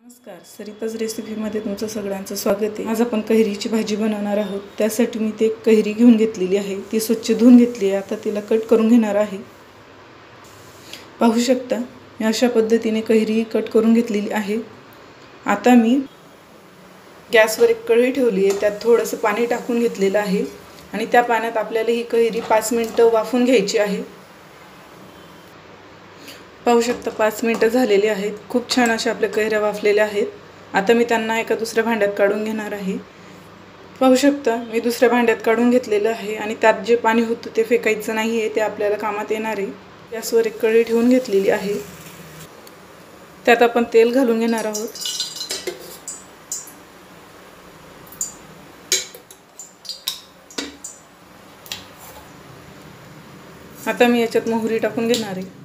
नमस्कार, सरिताज रेसिपीमध्ये तुमचं सगळ्यांचं स्वागत आहे। आज आपण कैरीची भाजी बनवणार आहोत। त्यासाठी मी ते कैरी घेऊन घेतलेली आहे, ती स्वच्छ धुवून घेतली आहे। आता तिला कट करून घेणार आहे। पाहू शकता मी अशा पद्धतीने कैरी कट करून घेतलेली आहे। आता मी गॅसवर एक कढई ठेवली आहे, त्यात थोडंसं पाणी टाकून घेतलेलं आहे आणि त्या पाण्यात आपल्याला ही कैरी 5 मिनिटं वाफवून घ्यायची आहे। पाहू शकता 5 मिनिटं झालेली आहेत। खूप छान अशा आपल्या कैऱ्या वाफलेल्या आहेत। आता मी त्यांना एका दुसऱ्या भांड्यात काढून घेणार आहे। पाहू शकता मी दुसऱ्या भांड्यात काढून घेतलेलं आहे आणि त्यात जे पाणी होतं ते फेकायचं नाही आहे, ते आपल्याला कामात येणार आहे। गॅसवर एक कढई ठेवून घेतलेली आहे, त्यात आपण तेल घालून घेणार आहोत। आता मी याच्यात मोहरी टाकून घेणार आहे।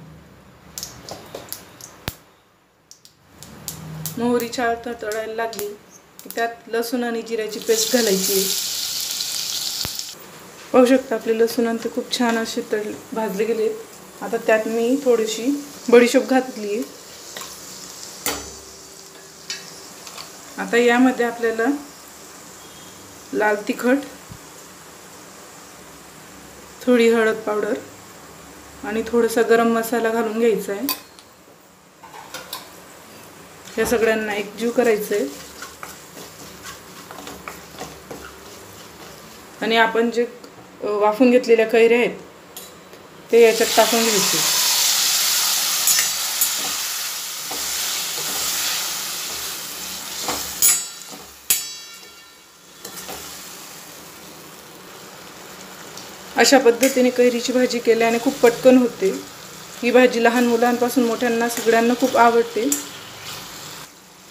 मोहरी छान तळायला लागली की त्यात लसूण आणि जिऱ्याची पेस्ट घालायची आहे। पाहू शकता आपले लसूण आणि खूप छान असे भाजले गेले। आता त्यात मी थोडीशी बडीशोप घातली आहे। आता यामध्ये आपल्याला लाल तिखट, थोडी हळद पावडर आणि थोडासा गरम मसाला घालून घ्यायचा आहे। या सगळ्यांना एकजीव करायचं आहे आणि आपण जे वाफून घेतलेल्या कैऱ्या आहेत ते याच्यात टाकून घ्यायचे। अशा पद्धतीने कैरीची भाजी केल्याने खूप पटकन होते। ही भाजी लहान मुलांपासून मोठ्यांना सगळ्यांना खूप आवडते।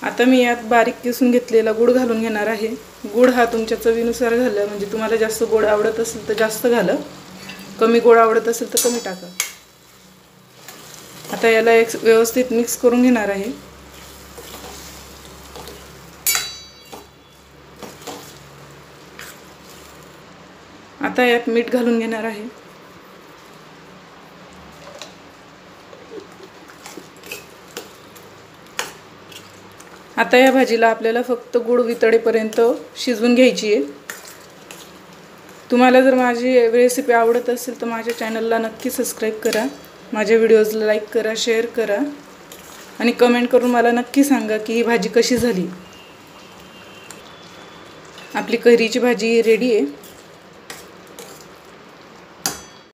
आता मी यात बारीक किसून घेतलेला गूळ घालून घेणार आहे। गूळ हा तुमच्या चवीनुसार घाला, म्हणजे तुम्हाला जास्त गोड आवडत असेल तर जास्त घाला, कमी गोड आवडत असेल तर कमी टाका। आता याला एक व्यवस्थित मिक्स करून घेणार आहे। आता यात मीठ घालून घेणार आहे। आता या भाजीला आपल्याला फक्त गूळ वितळेपर्यंत शिजवून घ्यायची आहे। तुम्हाला जर माझी रेसिपी आवडत असेल तर माझ्या चॅनलला नक्की सबस्क्राईब करा, माझ्या व्हिडिओजला लाईक करा, शेअर करा आणि कमेंट करून मला नक्की सांगा की ही भाजी कशी झाली। आपली कैरीची भाजी रेडी आहे।